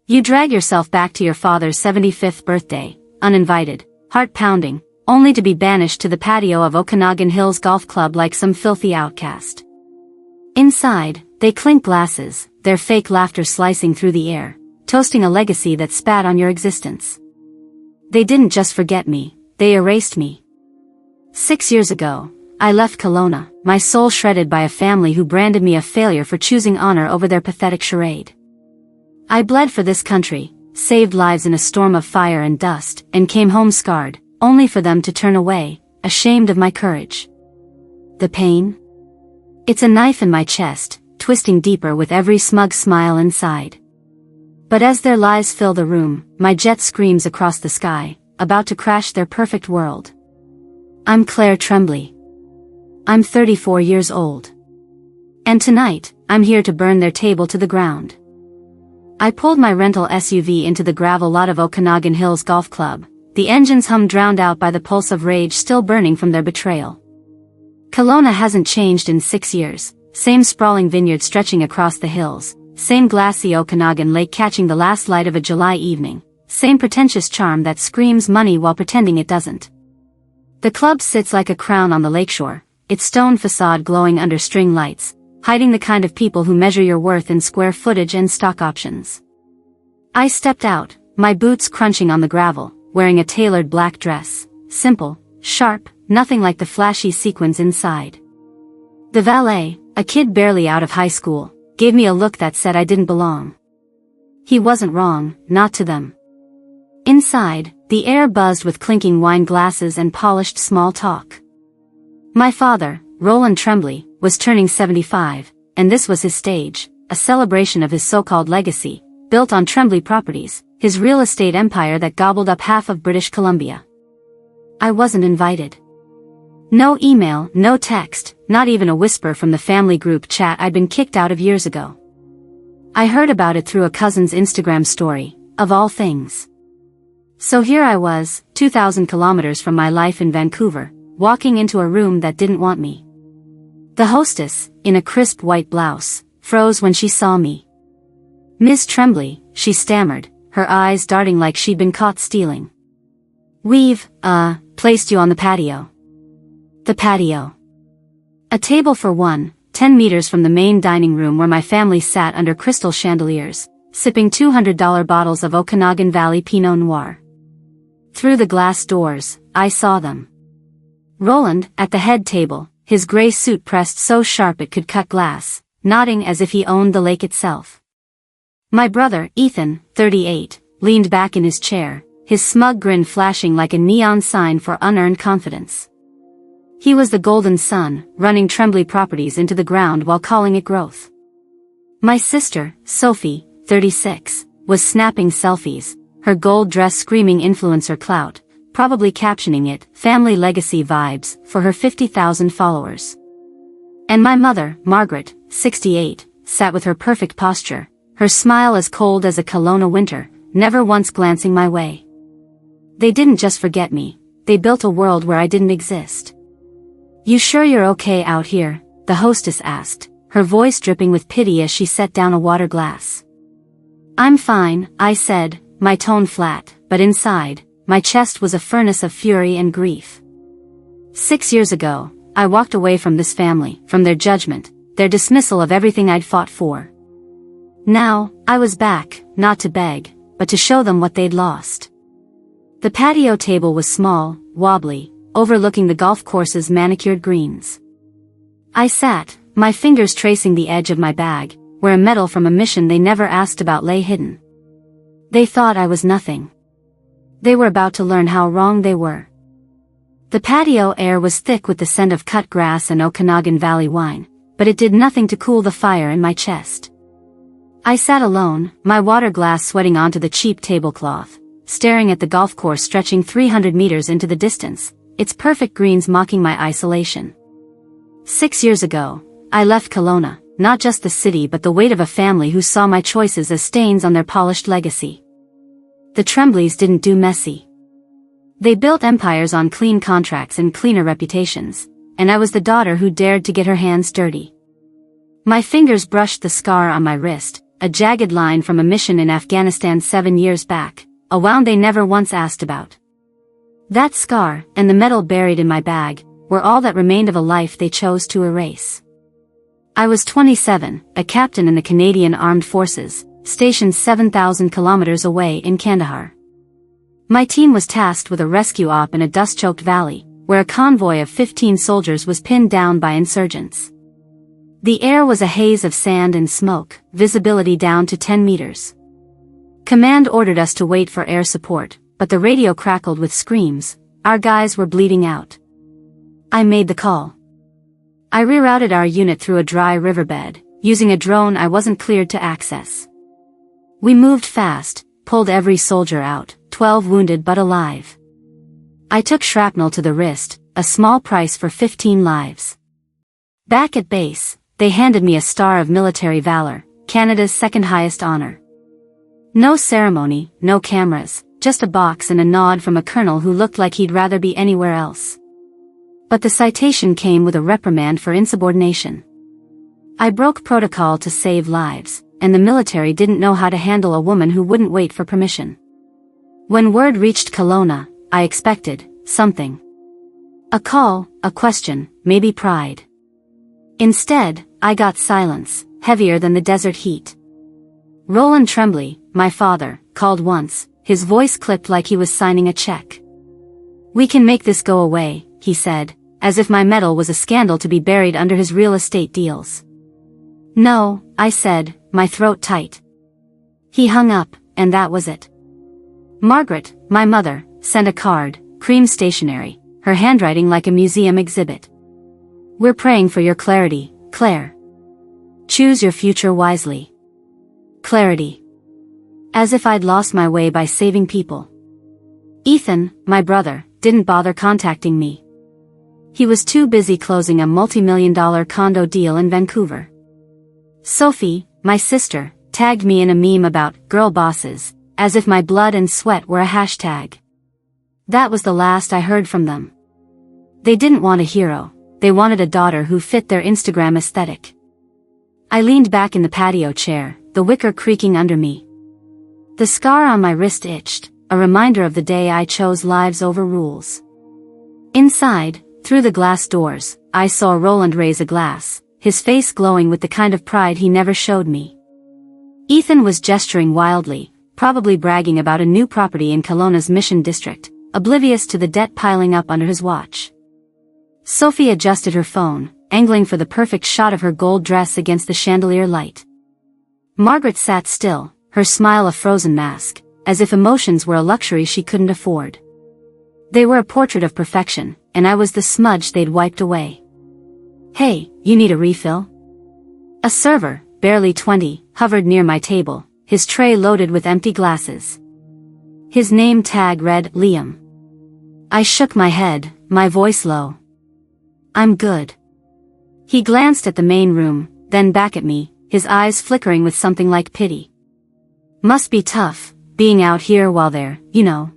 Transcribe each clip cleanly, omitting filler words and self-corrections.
You drag yourself back to your father's 75th birthday, uninvited, heart-pounding, only to be banished to the patio of Okanagan Hills Golf Club like some filthy outcast. Inside, they clink glasses, their fake laughter slicing through the air, toasting a legacy that spat on your existence. They didn't just forget me, they erased me. 6 years ago, I left Kelowna, my soul shredded by a family who branded me a failure for choosing honor over their pathetic charade. I bled for this country, saved lives in a storm of fire and dust, and came home scarred, only for them to turn away, ashamed of my courage. The pain? It's a knife in my chest, twisting deeper with every smug smile inside. But as their lies fill the room, my jet screams across the sky, about to crash their perfect world. I'm Claire Tremblay. I'm 34 years old. And tonight, I'm here to burn their table to the ground. I pulled my rental SUV into the gravel lot of Okanagan Hills Golf Club, the engine's hum drowned out by the pulse of rage still burning from their betrayal. Kelowna hasn't changed in 6 years, same sprawling vineyard stretching across the hills, same glassy Okanagan lake catching the last light of a July evening, same pretentious charm that screams money while pretending it doesn't. The club sits like a crown on the lakeshore, its stone facade glowing under string lights, hiding the kind of people who measure your worth in square footage and stock options. I stepped out, my boots crunching on the gravel, wearing a tailored black dress, simple, sharp, nothing like the flashy sequins inside. The valet, a kid barely out of high school, gave me a look that said I didn't belong. He wasn't wrong, not to them. Inside, the air buzzed with clinking wine glasses and polished small talk. My father, Roland Tremblay, was turning 75, and this was his stage, a celebration of his so-called legacy, built on Tremblay Properties, his real estate empire that gobbled up half of British Columbia. I wasn't invited. No email, no text, not even a whisper from the family group chat I'd been kicked out of years ago. I heard about it through a cousin's Instagram story, of all things. So here I was, 2,000 kilometers from my life in Vancouver, walking into a room that didn't want me. The hostess, in a crisp white blouse, froze when she saw me. "Miss Tremblay," she stammered, her eyes darting like she'd been caught stealing. "We've, placed you on the patio." The patio. A table for one, 10 meters from the main dining room where my family sat under crystal chandeliers, sipping $200 bottles of Okanagan Valley Pinot Noir. Through the glass doors, I saw them. Roland, at the head table, his gray suit pressed so sharp it could cut glass, nodding as if he owned the lake itself. My brother, Ethan, 38, leaned back in his chair, his smug grin flashing like a neon sign for unearned confidence. He was the golden son, running Tremblay Properties into the ground while calling it growth. My sister, Sophie, 36, was snapping selfies, her gold dress screaming influencer clout, probably captioning it, "Family Legacy Vibes," for her 50,000 followers. And my mother, Margaret, 68, sat with her perfect posture, her smile as cold as a Kelowna winter, never once glancing my way. They didn't just forget me, they built a world where I didn't exist. "You sure you're okay out here?" the hostess asked, her voice dripping with pity as she set down a water glass. "I'm fine," I said, my tone flat, but inside, my chest was a furnace of fury and grief. 6 years ago, I walked away from this family, from their judgment, their dismissal of everything I'd fought for. Now, I was back, not to beg, but to show them what they'd lost. The patio table was small, wobbly, overlooking the golf course's manicured greens. I sat, my fingers tracing the edge of my bag, where a medal from a mission they never asked about lay hidden. They thought I was nothing. They were about to learn how wrong they were. The patio air was thick with the scent of cut grass and Okanagan Valley wine, but it did nothing to cool the fire in my chest. I sat alone, my water glass sweating onto the cheap tablecloth, staring at the golf course stretching 300 meters into the distance, its perfect greens mocking my isolation. 6 years ago, I left Kelowna, not just the city but the weight of a family who saw my choices as stains on their polished legacy. The Tremblays didn't do messy. They built empires on clean contracts and cleaner reputations, and I was the daughter who dared to get her hands dirty. My fingers brushed the scar on my wrist, a jagged line from a mission in Afghanistan 7 years back, a wound they never once asked about. That scar, and the medal buried in my bag, were all that remained of a life they chose to erase. I was 27, a captain in the Canadian Armed Forces, stationed 7,000 kilometers away in Kandahar. My team was tasked with a rescue op in a dust-choked valley, where a convoy of 15 soldiers was pinned down by insurgents. The air was a haze of sand and smoke, visibility down to 10 meters. Command ordered us to wait for air support, but the radio crackled with screams. Our guys were bleeding out. I made the call. I rerouted our unit through a dry riverbed, using a drone I wasn't cleared to access. We moved fast, pulled every soldier out, 12 wounded but alive. I took shrapnel to the wrist, a small price for 15 lives. Back at base, they handed me a Star of Military Valor, Canada's second highest honor. No ceremony, no cameras, just a box and a nod from a colonel who looked like he'd rather be anywhere else. But the citation came with a reprimand for insubordination. I broke protocol to save lives, and the military didn't know how to handle a woman who wouldn't wait for permission. When word reached Kelowna, I expected something. A call, a question, maybe pride. Instead, I got silence, heavier than the desert heat. Roland Tremblay, my father, called once, his voice clipped like he was signing a check. "We can make this go away," he said, as if my medal was a scandal to be buried under his real estate deals. "No," I said, my throat tight. He hung up, and that was it. Margaret, my mother, sent a card, cream stationery, her handwriting like a museum exhibit. "We're praying for your clarity, Claire. Choose your future wisely." Clarity. As if I'd lost my way by saving people. Ethan, my brother, didn't bother contacting me. He was too busy closing a multi-million-dollar condo deal in Vancouver. Sophie, my sister, tagged me in a meme about girl bosses, as if my blood and sweat were a hashtag. That was the last I heard from them. They didn't want a hero, they wanted a daughter who fit their Instagram aesthetic. I leaned back in the patio chair, the wicker creaking under me. The scar on my wrist itched, a reminder of the day I chose lives over rules. Inside, through the glass doors, I saw Roland raise a glass, his face glowing with the kind of pride he never showed me. Ethan was gesturing wildly, probably bragging about a new property in Kelowna's Mission District, oblivious to the debt piling up under his watch. Sophie adjusted her phone, angling for the perfect shot of her gold dress against the chandelier light. Margaret sat still, her smile a frozen mask, as if emotions were a luxury she couldn't afford. They were a portrait of perfection, and I was the smudge they'd wiped away. "Hey, you need a refill?" A server, barely 20, hovered near my table, his tray loaded with empty glasses. His name tag read Liam. I shook my head, my voice low. "I'm good." He glanced at the main room, then back at me, his eyes flickering with something like pity. "Must be tough, being out here while they're, you know."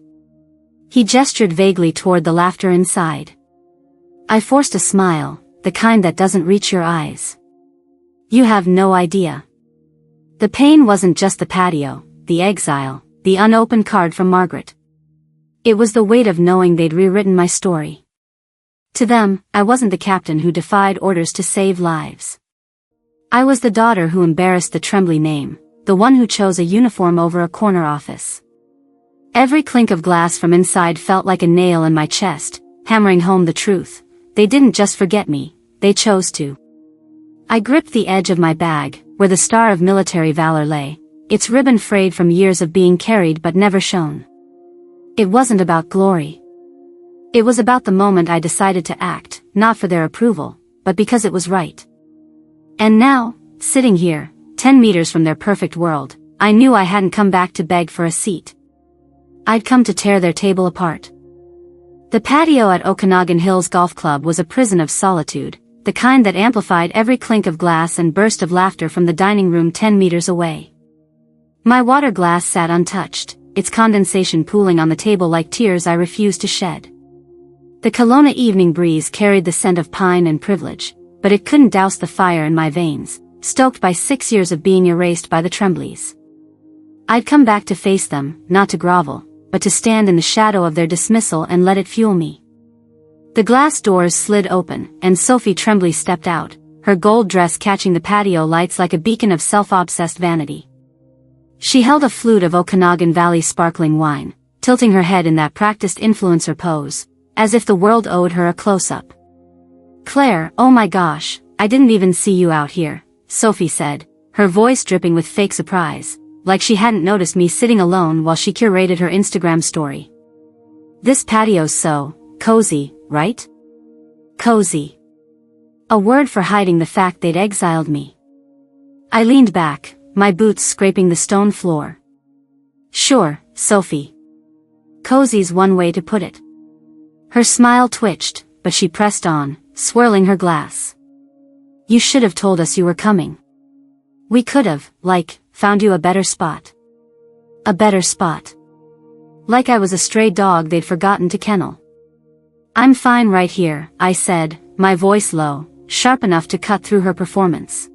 He gestured vaguely toward the laughter inside. I forced a smile, the kind that doesn't reach your eyes. "You have no idea." The pain wasn't just the patio, the exile, the unopened card from Margaret. It was the weight of knowing they'd rewritten my story. To them, I wasn't the captain who defied orders to save lives. I was the daughter who embarrassed the Tremblay name, the one who chose a uniform over a corner office. Every clink of glass from inside felt like a nail in my chest, hammering home the truth. They didn't just forget me, they chose to. I gripped the edge of my bag, where the Star of Military Valor lay, its ribbon frayed from years of being carried but never shown. It wasn't about glory. It was about the moment I decided to act, not for their approval, but because it was right. And now, sitting here, 10 meters from their perfect world, I knew I hadn't come back to beg for a seat. I'd come to tear their table apart. The patio at Okanagan Hills Golf Club was a prison of solitude, the kind that amplified every clink of glass and burst of laughter from the dining room 10 meters away. My water glass sat untouched, its condensation pooling on the table like tears I refused to shed. The Kelowna evening breeze carried the scent of pine and privilege, but it couldn't douse the fire in my veins, stoked by 6 years of being erased by the Trembleys. I'd come back to face them, not to grovel, but to stand in the shadow of their dismissal and let it fuel me. The glass doors slid open, and Sophie Tremblay stepped out, her gold dress catching the patio lights like a beacon of self-obsessed vanity. She held a flute of Okanagan Valley sparkling wine, tilting her head in that practiced influencer pose, as if the world owed her a close-up. "Claire, oh my gosh, I didn't even see you out here," Sophie said, her voice dripping with fake surprise, like she hadn't noticed me sitting alone while she curated her Instagram story. "This patio's so cozy, right?" Cozy. A word for hiding the fact they'd exiled me. I leaned back, my boots scraping the stone floor. "Sure, Sophie. Cozy's one way to put it." Her smile twitched, but she pressed on, swirling her glass. "You should have told us you were coming. We could have, found you a better spot." A better spot. Like I was a stray dog they'd forgotten to kennel. "I'm fine right here," I said, my voice low, sharp enough to cut through her performance.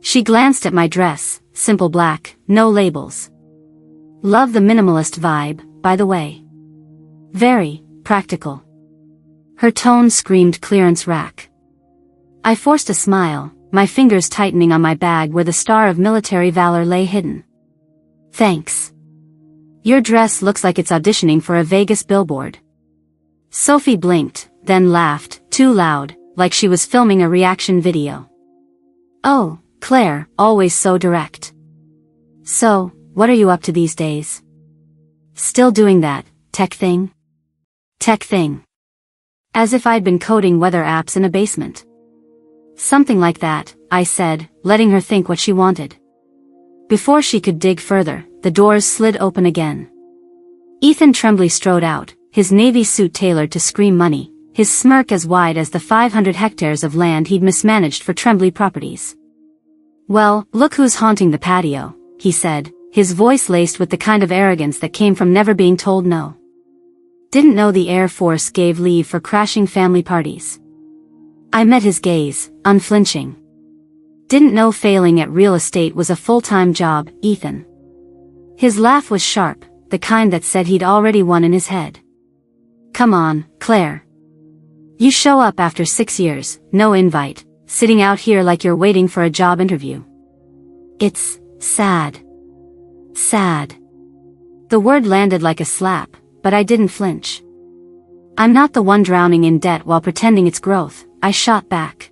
She glanced at my dress, simple black, no labels. "Love the minimalist vibe, by the way. Very practical." Her tone screamed clearance rack. I forced a smile, my fingers tightening on my bag where the star of military valor lay hidden. "Thanks. Your dress looks like it's auditioning for a Vegas billboard." Sophie blinked, then laughed, too loud, like she was filming a reaction video. "Oh, Claire, always so direct. So, what are you up to these days?" "Still doing that tech thing?" Tech thing. As if I'd been coding weather apps in a basement. "Something like that," I said, letting her think what she wanted. Before she could dig further, the doors slid open again. Ethan Tremblay strode out, his navy suit tailored to scream money, his smirk as wide as the 500 hectares of land he'd mismanaged for Tremblay Properties. "Well, look who's haunting the patio," he said, his voice laced with the kind of arrogance that came from never being told no. "Didn't know the Air Force gave leave for crashing family parties." I met his gaze, unflinching. "Didn't know failing at real estate was a full-time job, Ethan." His laugh was sharp, the kind that said he'd already won in his head. "Come on, Claire. You show up after 6 years, no invite, sitting out here like you're waiting for a job interview. It's sad. Sad." The word landed like a slap, but I didn't flinch. "I'm not the one drowning in debt while pretending it's growth," I shot back.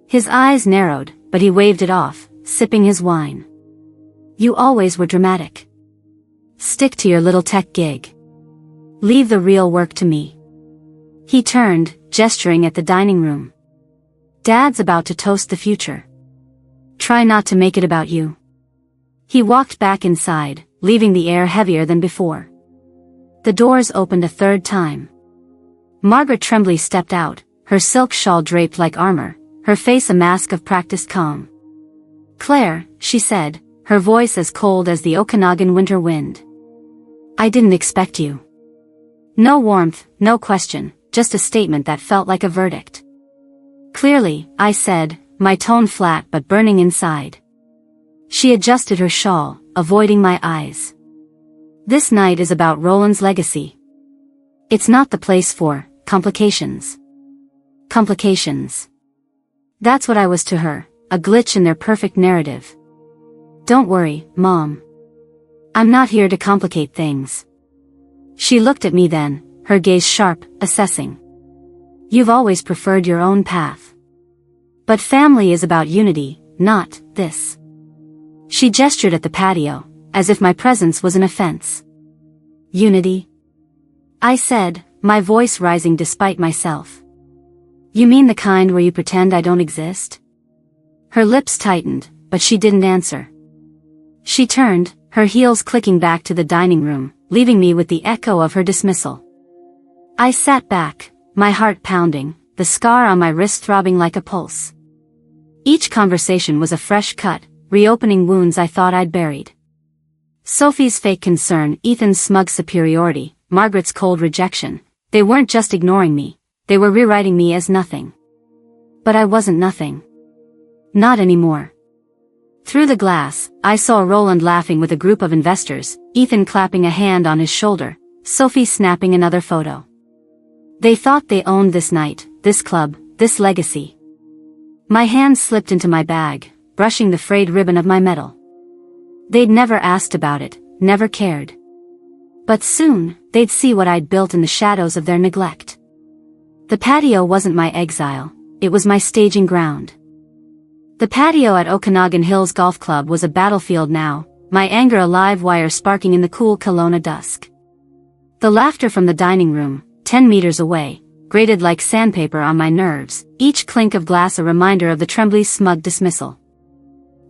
His eyes narrowed, but he waved it off, sipping his wine. "You always were dramatic. Stick to your little tech gig. Leave the real work to me." He turned, gesturing at the dining room. "Dad's about to toast the future. Try not to make it about you." He walked back inside, leaving the air heavier than before. The doors opened a third time. Margaret Tremblay stepped out, her silk shawl draped like armor, her face a mask of practiced calm. "Claire," she said, her voice as cold as the Okanagan winter wind. "I didn't expect you." No warmth, no question, just a statement that felt like a verdict. "Clearly," I said, my tone flat but burning inside. She adjusted her shawl, avoiding my eyes. "This night is about Roland's legacy. It's not the place for complications." Complications. That's what I was to her, a glitch in their perfect narrative. "Don't worry, Mom. I'm not here to complicate things." She looked at me then, her gaze sharp, assessing. "You've always preferred your own path. But family is about unity, not this." She gestured at the patio, as if my presence was an offense. "Unity?" I said, my voice rising despite myself. "You mean the kind where you pretend I don't exist?" Her lips tightened, but she didn't answer. She turned, her heels clicking back to the dining room, leaving me with the echo of her dismissal. I sat back, my heart pounding, the scar on my wrist throbbing like a pulse. Each conversation was a fresh cut, reopening wounds I thought I'd buried. Sophie's fake concern, Ethan's smug superiority, Margaret's cold rejection, they weren't just ignoring me, they were rewriting me as nothing. But I wasn't nothing. Not anymore. Through the glass, I saw Roland laughing with a group of investors, Ethan clapping a hand on his shoulder, Sophie snapping another photo. They thought they owned this night, this club, this legacy. My hand slipped into my bag, brushing the frayed ribbon of my medal. They'd never asked about it, never cared. But soon, they'd see what I'd built in the shadows of their neglect. The patio wasn't my exile, it was my staging ground. The patio at Okanagan Hills Golf Club was a battlefield now, my anger a live wire sparking in the cool Kelowna dusk. The laughter from the dining room, 10 meters away, grated like sandpaper on my nerves, each clink of glass a reminder of the Tremblay's smug dismissal.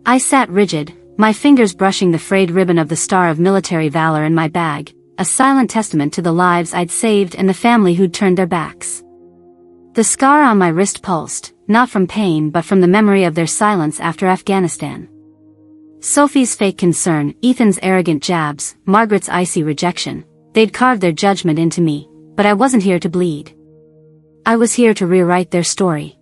I sat rigid, my fingers brushing the frayed ribbon of the Star of Military Valor in my bag, a silent testament to the lives I'd saved and the family who'd turned their backs. The scar on my wrist pulsed, not from pain but from the memory of their silence after Afghanistan. Sophie's fake concern, Ethan's arrogant jabs, Margaret's icy rejection, they'd carved their judgment into me, but I wasn't here to bleed. I was here to rewrite their story.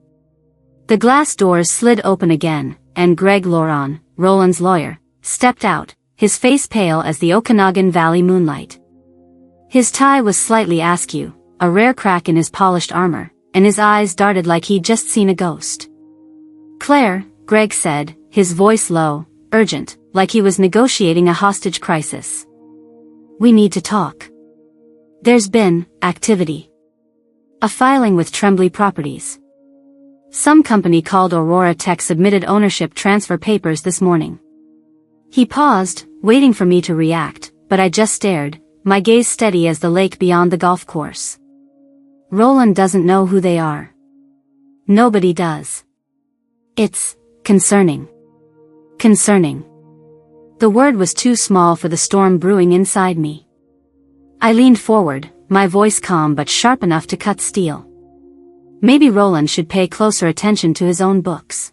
The glass doors slid open again, and Greg Loran, Roland's lawyer, stepped out, his face pale as the Okanagan Valley moonlight. His tie was slightly askew, a rare crack in his polished armor, and his eyes darted like he'd just seen a ghost. "Claire," Greg said, his voice low, urgent, like he was negotiating a hostage crisis. "We need to talk. There's been activity. A filing with Tremblay Properties. Some company called Aurora Tech submitted ownership transfer papers this morning." He paused, waiting for me to react, but I just stared, my gaze steady as the lake beyond the golf course. Roland doesn't know who they are. Nobody does. It's concerning. Concerning. The word was too small for the storm brewing inside me. I leaned forward, my voice calm but sharp enough to cut steel. Maybe Roland should pay closer attention to his own books.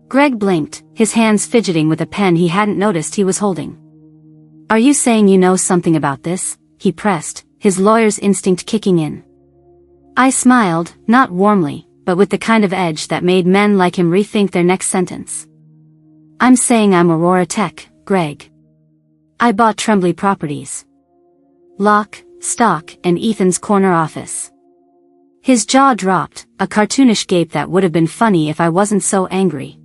Greg blinked, his hands fidgeting with a pen he hadn't noticed he was holding. "Are you saying you know something about this?" he pressed, his lawyer's instinct kicking in. I smiled, not warmly, but with the kind of edge that made men like him rethink their next sentence. "I'm saying I'm Aurora Tech, Greg. I bought Tremblay Properties. Lock, stock, and Ethan's corner office." His jaw dropped, a cartoonish gape that would have been funny if I wasn't so angry.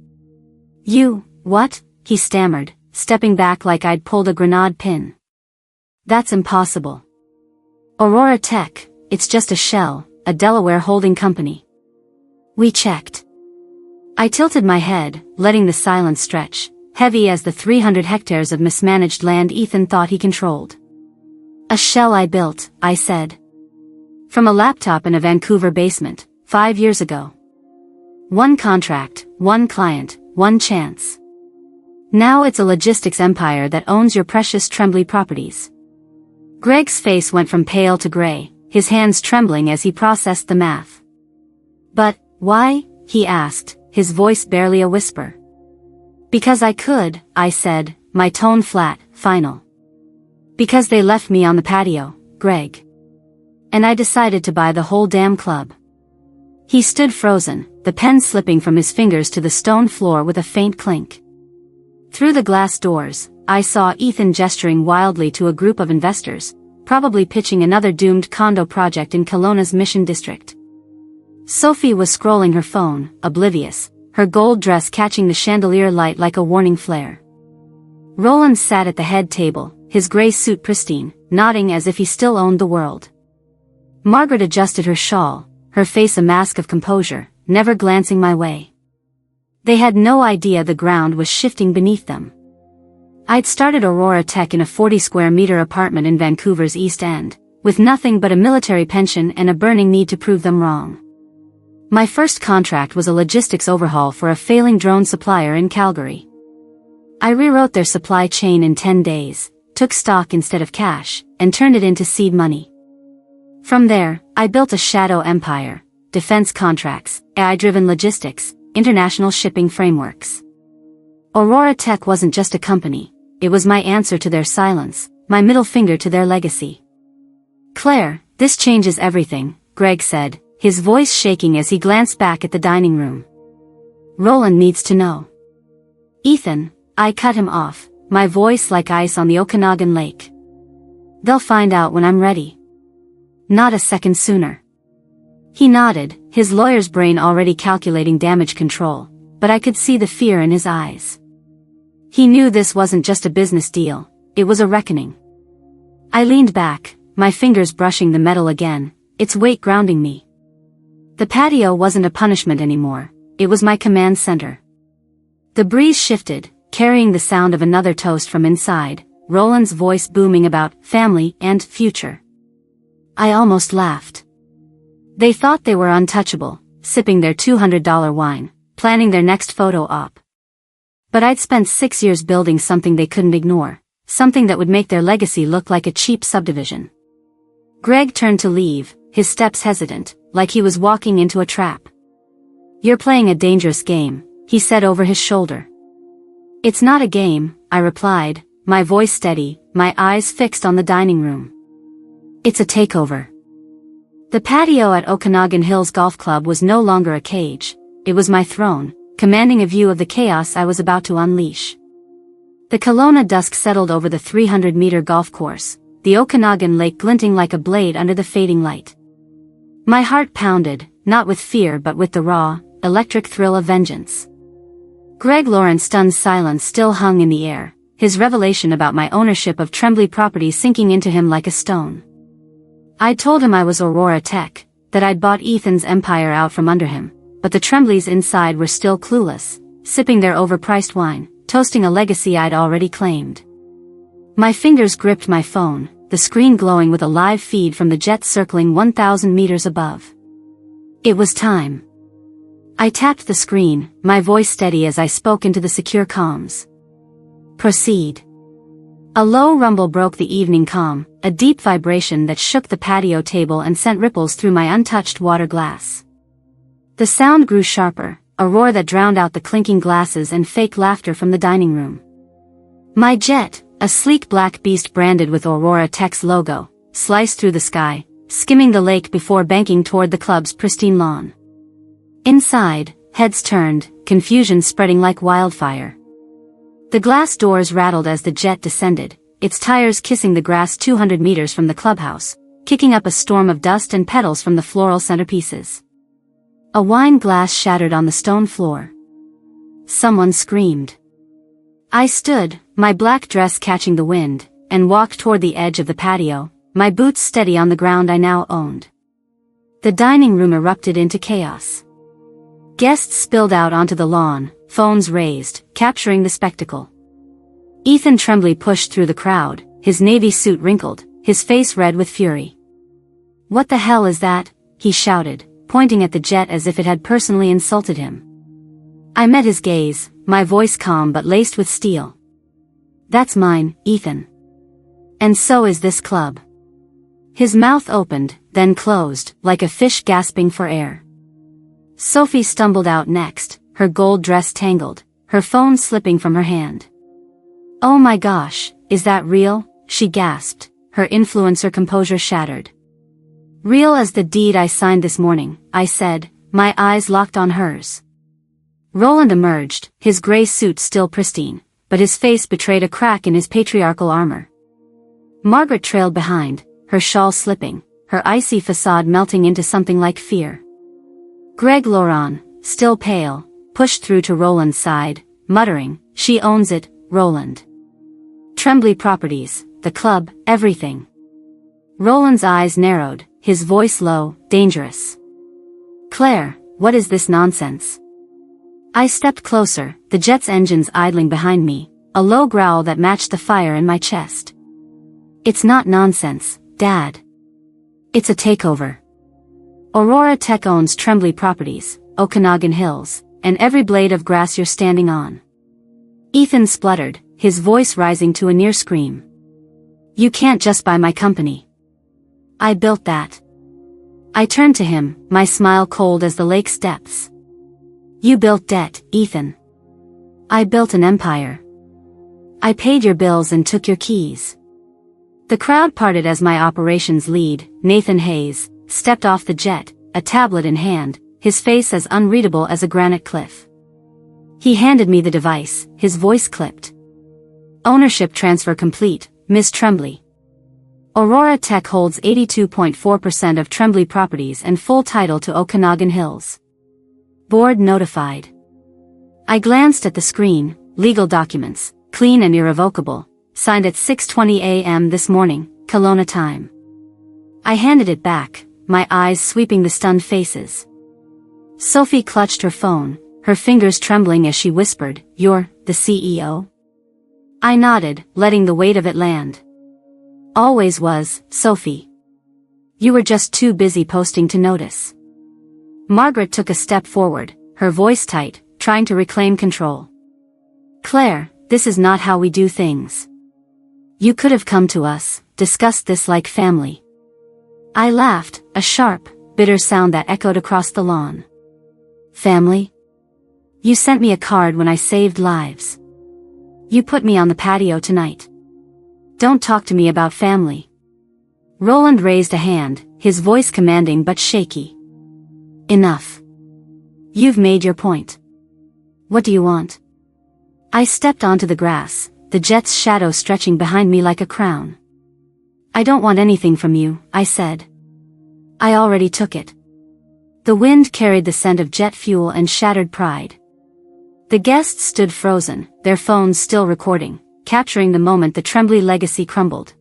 "You, what?" he stammered, stepping back like I'd pulled a grenade pin. "That's impossible. Aurora Tech, it's just a shell, a Delaware holding company. We checked." I tilted my head, letting the silence stretch, heavy as the 300 hectares of mismanaged land Ethan thought he controlled. "A shell I built," I said. "From a laptop in a Vancouver basement, 5 years ago. One contract, one client, one chance. Now it's a logistics empire that owns your precious Tremblay Properties." Greg's face went from pale to gray, his hands trembling as he processed the math. "But, why?" he asked, his voice barely a whisper. "Because I could," I said, my tone flat, final. "Because they left me on the patio, Greg. And I decided to buy the whole damn club." He stood frozen, the pen slipping from his fingers to the stone floor with a faint clink. Through the glass doors, I saw Ethan gesturing wildly to a group of investors, probably pitching another doomed condo project in Kelowna's Mission District. Sophie was scrolling her phone, oblivious, her gold dress catching the chandelier light like a warning flare. Roland sat at the head table, his gray suit pristine, nodding as if he still owned the world. Margaret adjusted her shawl, her face a mask of composure, never glancing my way. They had no idea the ground was shifting beneath them. I'd started Aurora Tech in a 40-square-meter apartment in Vancouver's East End, with nothing but a military pension and a burning need to prove them wrong. My first contract was a logistics overhaul for a failing drone supplier in Calgary. I rewrote their supply chain in 10 days, took stock instead of cash, and turned it into seed money. From there, I built a shadow empire, defense contracts, AI-driven logistics, international shipping frameworks. Aurora Tech wasn't just a company, it was my answer to their silence, my middle finger to their legacy. "Claire, this changes everything," Greg said, his voice shaking as he glanced back at the dining room. Roland needs to know. Ethan, I cut him off, my voice like ice on the Okanagan Lake. They'll find out when I'm ready. Not a second sooner. He nodded, his lawyer's brain already calculating damage control, but I could see the fear in his eyes. He knew this wasn't just a business deal, it was a reckoning. I leaned back, my fingers brushing the metal again, its weight grounding me. The patio wasn't a punishment anymore, it was my command center. The breeze shifted, carrying the sound of another toast from inside, Roland's voice booming about family and future. I almost laughed. They thought they were untouchable, sipping their $200 wine, planning their next photo op. But I'd spent 6 years building something they couldn't ignore, something that would make their legacy look like a cheap subdivision. Greg turned to leave, his steps hesitant, like he was walking into a trap. You're playing a dangerous game, he said over his shoulder. It's not a game, I replied, my voice steady, my eyes fixed on the dining room. It's a takeover. The patio at Okanagan Hills Golf Club was no longer a cage, it was my throne, commanding a view of the chaos I was about to unleash. The Kelowna dusk settled over the 300-meter golf course, the Okanagan Lake glinting like a blade under the fading light. My heart pounded, not with fear but with the raw, electric thrill of vengeance. Greg Lawrence's stunned silence still hung in the air, his revelation about my ownership of Tremblay property sinking into him like a stone. I'd told him I was Aurora Tech, that I'd bought Ethan's empire out from under him, but the Tremblays inside were still clueless, sipping their overpriced wine, toasting a legacy I'd already claimed. My fingers gripped my phone, the screen glowing with a live feed from the jet circling 1,000 meters above. It was time. I tapped the screen, my voice steady as I spoke into the secure comms. Proceed. A low rumble broke the evening calm, a deep vibration that shook the patio table and sent ripples through my untouched water glass. The sound grew sharper, a roar that drowned out the clinking glasses and fake laughter from the dining room. My jet, a sleek black beast branded with Aurora Tech's logo, sliced through the sky, skimming the lake before banking toward the club's pristine lawn. Inside, heads turned, confusion spreading like wildfire. The glass doors rattled as the jet descended, its tires kissing the grass 200 meters from the clubhouse, kicking up a storm of dust and petals from the floral centerpieces. A wine glass shattered on the stone floor. Someone screamed. I stood, my black dress catching the wind, and walked toward the edge of the patio, my boots steady on the ground I now owned. The dining room erupted into chaos. Guests spilled out onto the lawn, phones raised, capturing the spectacle. Ethan Tremblay pushed through the crowd, his navy suit wrinkled, his face red with fury. What the hell is that? He shouted, pointing at the jet as if it had personally insulted him. I met his gaze, my voice calm but laced with steel. That's mine, Ethan. And so is this club. His mouth opened, then closed, like a fish gasping for air. Sophie stumbled out next, her gold dress tangled, her phone slipping from her hand. Oh my gosh, is that real? She gasped, her influencer composure shattered. Real as the deed I signed this morning, I said, my eyes locked on hers. Roland emerged, his gray suit still pristine, but his face betrayed a crack in his patriarchal armor. Margaret trailed behind, her shawl slipping, her icy facade melting into something like fear. Greg Lawrence, still pale, pushed through to Roland's side, muttering, she owns it, Roland. Tremblay Properties, the club, everything. Roland's eyes narrowed, his voice low, dangerous. Claire, what is this nonsense? I stepped closer, the jet's engines idling behind me, a low growl that matched the fire in my chest. It's not nonsense, Dad. It's a takeover. Aurora Tech owns Tremblay Properties, Okanagan Hills, and every blade of grass you're standing on. Ethan spluttered, his voice rising to a near scream. You can't just buy my company. I built that. I turned to him, my smile cold as the lake's depths. You built debt, Ethan. I built an empire. I paid your bills and took your keys. The crowd parted as my operations lead, Nathan Hayes, stepped off the jet, a tablet in hand, his face as unreadable as a granite cliff. He handed me the device, his voice clipped. Ownership transfer complete, Miss Tremblay. Aurora Tech holds 82.4% of Tremblay properties and full title to Okanagan Hills. Board notified. I glanced at the screen, legal documents, clean and irrevocable, signed at 6:20 a.m. this morning, Kelowna time. I handed it back, my eyes sweeping the stunned faces. Sophie clutched her phone, her fingers trembling as she whispered, "You're the CEO?" I nodded, letting the weight of it land. "Always was, Sophie. You were just too busy posting to notice." Margaret took a step forward, her voice tight, trying to reclaim control. "Claire, this is not how we do things. You could have come to us, discussed this like family." I laughed, a sharp, bitter sound that echoed across the lawn. "Family? You sent me a card when I saved lives. You put me on the patio tonight. Don't talk to me about family." Roland raised a hand, his voice commanding but shaky. "Enough. You've made your point. What do you want?" I stepped onto the grass, the jet's shadow stretching behind me like a crown. "I don't want anything from you," I said. "I already took it." The wind carried the scent of jet fuel and shattered pride. The guests stood frozen, their phones still recording, capturing the moment the Tremblay legacy crumbled.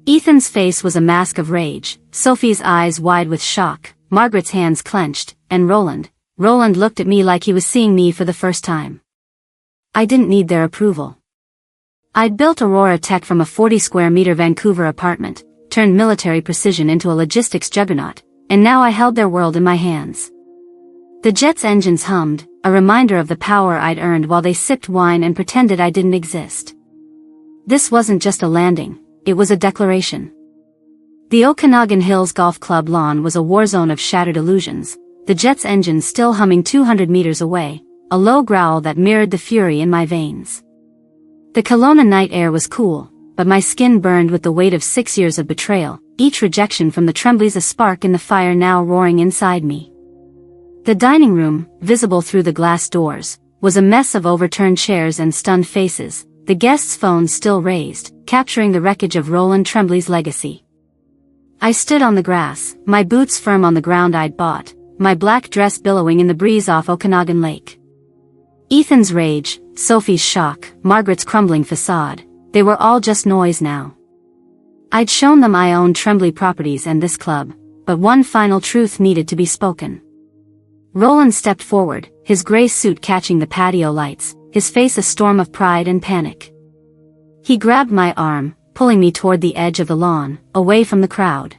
Ethan's face was a mask of rage, Sophie's eyes wide with shock, Margaret's hands clenched, and Roland looked at me like he was seeing me for the first time. I didn't need their approval. I'd built Aurora Tech from a 40-square-meter Vancouver apartment, turned military precision into a logistics juggernaut, and now I held their world in my hands. The jet's engines hummed, a reminder of the power I'd earned while they sipped wine and pretended I didn't exist. This wasn't just a landing, it was a declaration. The Okanagan Hills Golf Club lawn was a war zone of shattered illusions, the jet's engines still humming 200 meters away, a low growl that mirrored the fury in my veins. The Kelowna night air was cool, but my skin burned with the weight of 6 years of betrayal, each rejection from the Tremblays a spark in the fire now roaring inside me. The dining room, visible through the glass doors, was a mess of overturned chairs and stunned faces, the guests' phones still raised, capturing the wreckage of Roland Tremblay's legacy. I stood on the grass, my boots firm on the ground I'd bought, my black dress billowing in the breeze off Okanagan Lake. Ethan's rage, Sophie's shock, Margaret's crumbling facade, they were all just noise now. I'd shown them I owned Tremblay properties and this club, but one final truth needed to be spoken. Roland stepped forward, his gray suit catching the patio lights, his face a storm of pride and panic. He grabbed my arm, pulling me toward the edge of the lawn, away from the crowd.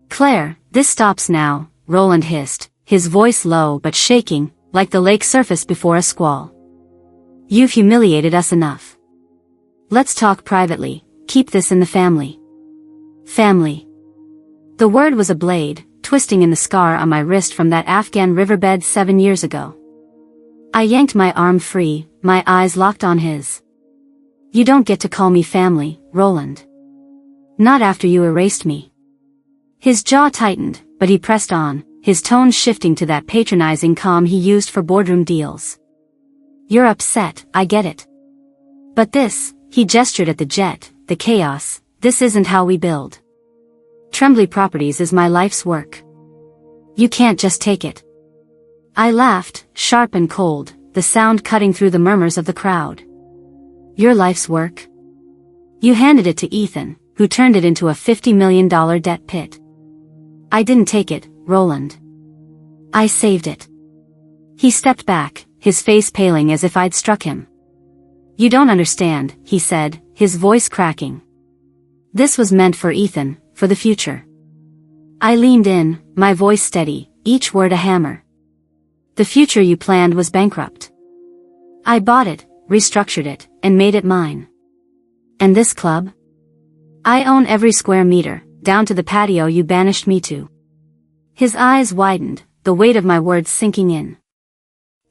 "Claire, this stops now," Roland hissed, his voice low but shaking, like the lake surface before a squall. "You've humiliated us enough. Let's talk privately, keep this in the family." Family. The word was a blade, twisting in the scar on my wrist from that Afghan riverbed 7 years ago. I yanked my arm free, my eyes locked on his. "You don't get to call me family, Roland. Not after you erased me." His jaw tightened, but he pressed on, his tone shifting to that patronizing calm he used for boardroom deals. "You're upset, I get it. But this," he gestured at the jet, "the chaos, this isn't how we build. Tremblay Properties is my life's work. You can't just take it." I laughed, sharp and cold, the sound cutting through the murmurs of the crowd. "Your life's work?" You handed it to Ethan, who turned it into a $50 million debt pit. I didn't take it, Roland. I saved it. He stepped back, his face paling as if I'd struck him. "You don't understand," he said, his voice cracking. "This was meant for Ethan, for the future." I leaned in, my voice steady, each word a hammer. "The future you planned was bankrupt. I bought it, restructured it, and made it mine. And this club? I own every square meter, down to the patio you banished me to." His eyes widened, the weight of my words sinking in.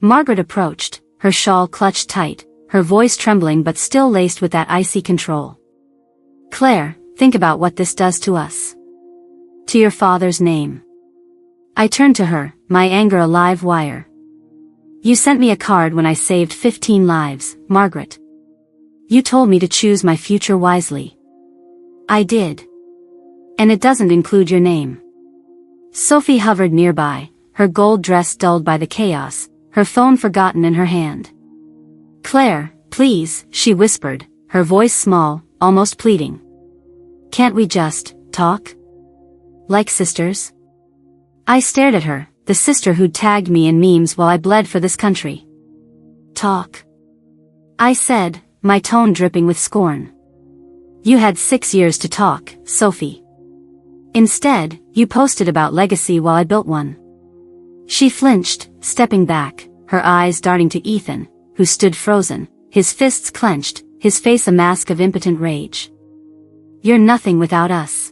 Margaret approached, her shawl clutched tight, her voice trembling but still laced with that icy control. "Claire, think about what this does to us. To your father's name." I turned to her, my anger a live wire. You sent me a card when I saved 15 lives, Margaret. You told me to choose my future wisely. I did. And it doesn't include your name. Sophie hovered nearby, her gold dress dulled by the chaos, her phone forgotten in her hand. Claire, please, she whispered, her voice small, almost pleading. Can't we just talk? Like sisters? I stared at her, the sister who'd tagged me in memes while I bled for this country. Talk. I said, my tone dripping with scorn. You had 6 years to talk, Sophie. Instead, you posted about legacy while I built one. She flinched, stepping back, her eyes darting to Ethan, who stood frozen, his fists clenched, his face a mask of impotent rage. You're nothing without us.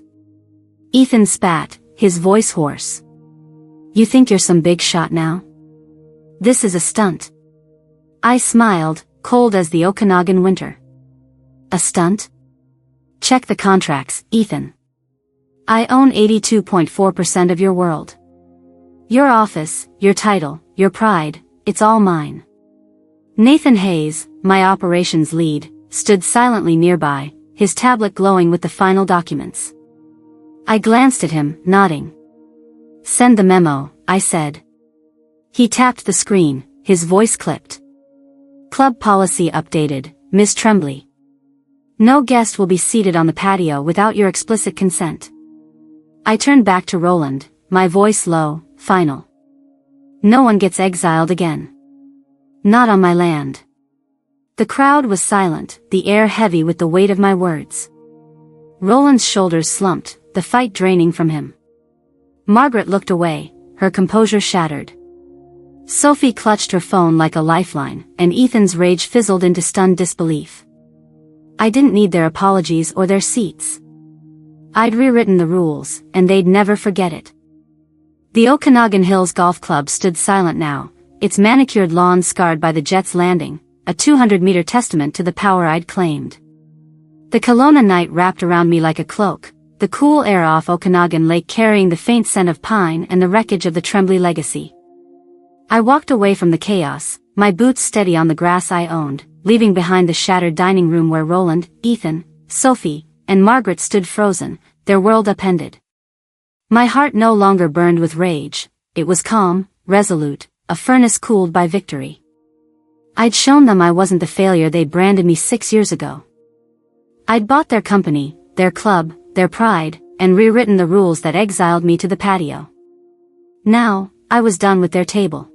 Ethan spat, his voice hoarse. You think you're some big shot now? This is a stunt. I smiled, cold as the Okanagan winter. A stunt? Check the contracts, Ethan. I own 82.4% of your world. Your office, your title, your pride, it's all mine. Nathan Hayes, my operations lead, stood silently nearby, his tablet glowing with the final documents. I glanced at him, nodding. Send the memo, I said. He tapped the screen, his voice clipped. Club policy updated, Miss Tremblay. No guest will be seated on the patio without your explicit consent. I turned back to Roland, my voice low, final. No one gets exiled again. Not on my land. The crowd was silent, the air heavy with the weight of my words. Roland's shoulders slumped, the fight draining from him. Margaret looked away, her composure shattered. Sophie clutched her phone like a lifeline, and Ethan's rage fizzled into stunned disbelief. I didn't need their apologies or their seats. I'd rewritten the rules, and they'd never forget it. The Okanagan Hills Golf Club stood silent now, its manicured lawn scarred by the jet's landing, a 200-meter testament to the power I'd claimed. The Kelowna night wrapped around me like a cloak, the cool air off Okanagan Lake carrying the faint scent of pine and the wreckage of the Tremblay legacy. I walked away from the chaos, my boots steady on the grass I owned, leaving behind the shattered dining room where Roland, Ethan, Sophie, and Margaret stood frozen, their world upended. My heart no longer burned with rage, it was calm, resolute, a furnace cooled by victory. I'd shown them I wasn't the failure they branded me 6 years ago. I'd bought their company, their club, their pride, and rewritten the rules that exiled me to the patio. Now, I was done with their table.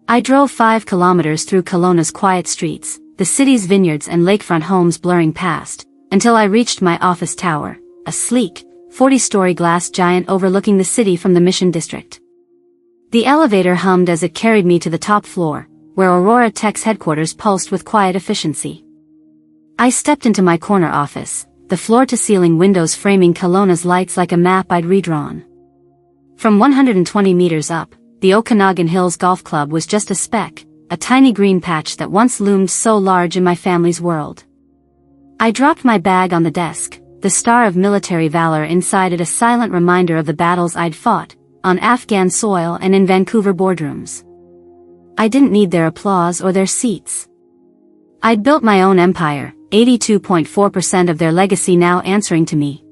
I drove 5 kilometers through Kelowna's quiet streets, the city's vineyards and lakefront homes blurring past, until I reached my office tower, a sleek, 40-story glass giant overlooking the city from the Mission District. The elevator hummed as it carried me to the top floor, where Aurora Tech's headquarters pulsed with quiet efficiency. I stepped into my corner office, the floor-to-ceiling windows framing Kelowna's lights like a map I'd redrawn. From 120 meters up, the Okanagan Hills Golf Club was just a speck, a tiny green patch that once loomed so large in my family's world. I dropped my bag on the desk, the star of military valor inside it a silent reminder of the battles I'd fought, on Afghan soil and in Vancouver boardrooms. I didn't need their applause or their seats. I'd built my own empire, 82.4% of their legacy now answering to me.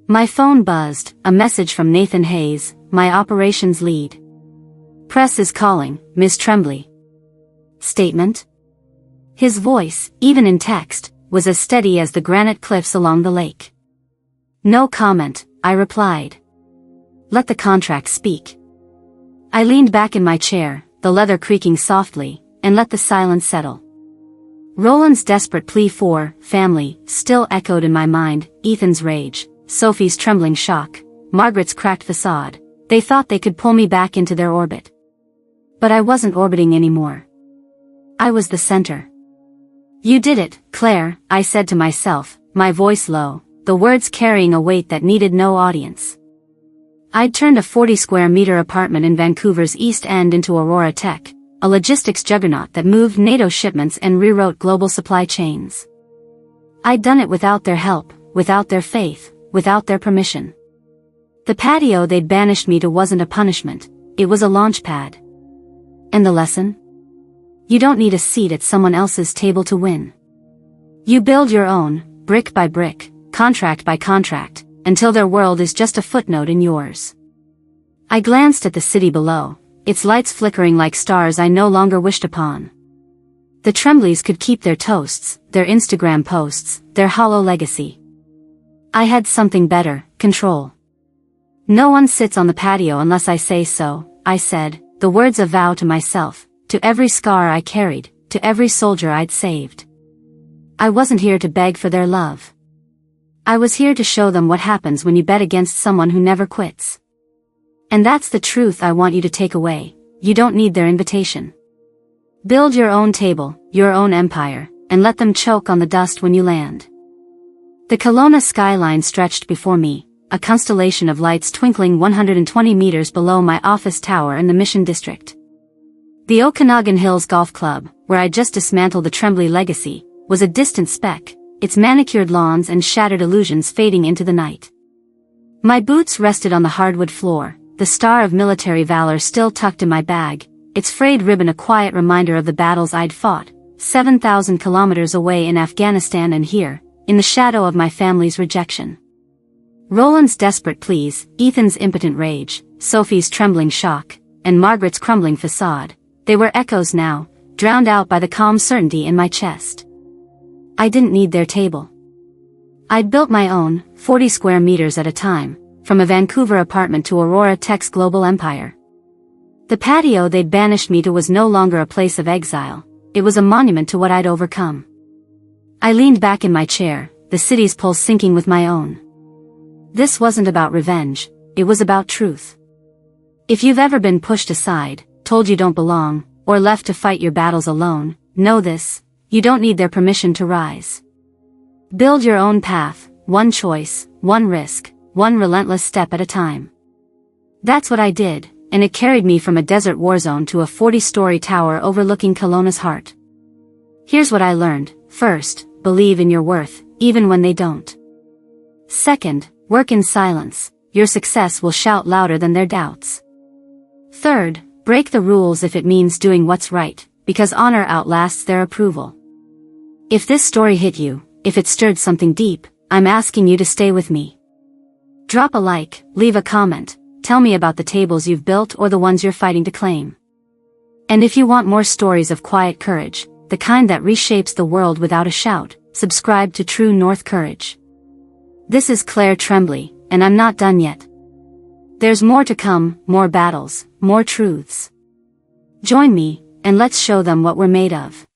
My phone buzzed, a message from Nathan Hayes, my operations lead. Press is calling, Miss Tremblay. Statement? His voice, even in text, was as steady as the granite cliffs along the lake. No comment, I replied. Let the contract speak. I leaned back in my chair, the leather creaking softly, and let the silence settle. Roland's desperate plea for family still echoed in my mind, Ethan's rage, Sophie's trembling shock, Margaret's cracked facade. They thought they could pull me back into their orbit. But I wasn't orbiting anymore. I was the center. You did it, Claire, I said to myself, my voice low, the words carrying a weight that needed no audience. I'd turned a 40-square-meter apartment in Vancouver's East End into Aurora Tech, a logistics juggernaut that moved NATO shipments and rewrote global supply chains. I'd done it without their help, without their faith, without their permission. The patio they'd banished me to wasn't a punishment, it was a launch pad. And the lesson? You don't need a seat at someone else's table to win. You build your own, brick by brick, contract by contract, until their world is just a footnote in yours. I glanced at the city below, its lights flickering like stars I no longer wished upon. The Trembleys could keep their toasts, their Instagram posts, their hollow legacy. I had something better, control. No one sits on the patio unless I say so, I said, the words a vow to myself, to every scar I carried, to every soldier I'd saved. I wasn't here to beg for their love. I was here to show them what happens when you bet against someone who never quits. And that's the truth I want you to take away. You don't need their invitation. Build your own table, your own empire, and let them choke on the dust when you land. The Kelowna skyline stretched before me, a constellation of lights twinkling 120 meters below my office tower in the Mission District. The Okanagan Hills Golf Club, where I just dismantled the Tremblay legacy, was a distant speck, its manicured lawns and shattered illusions fading into the night. My boots rested on the hardwood floor, the star of military valor still tucked in my bag, its frayed ribbon a quiet reminder of the battles I'd fought, 7,000 kilometers away in Afghanistan and here, in the shadow of my family's rejection. Roland's desperate pleas, Ethan's impotent rage, Sophie's trembling shock, and Margaret's crumbling facade, they were echoes now, drowned out by the calm certainty in my chest. I didn't need their table. I'd built my own, 40 square meters at a time, from a Vancouver apartment to Aurora Tech's global empire. The patio they'd banished me to was no longer a place of exile, it was a monument to what I'd overcome. I leaned back in my chair, the city's pulse syncing with my own. This wasn't about revenge, it was about truth. If you've ever been pushed aside, told you don't belong, or left to fight your battles alone, know this, you don't need their permission to rise. Build your own path, one choice, one risk, one relentless step at a time. That's what I did, and it carried me from a desert war zone to a 40-story tower overlooking Kelowna's heart. Here's what I learned. First, believe in your worth, even when they don't. Second, work in silence, your success will shout louder than their doubts. Third, break the rules if it means doing what's right, because honor outlasts their approval. If this story hit you, if it stirred something deep, I'm asking you to stay with me. Drop a like, leave a comment, tell me about the tables you've built or the ones you're fighting to claim. And if you want more stories of quiet courage, the kind that reshapes the world without a shout, subscribe to True North Courage. This is Claire Tremblay, and I'm not done yet. There's more to come, more battles, more truths. Join me, and let's show them what we're made of.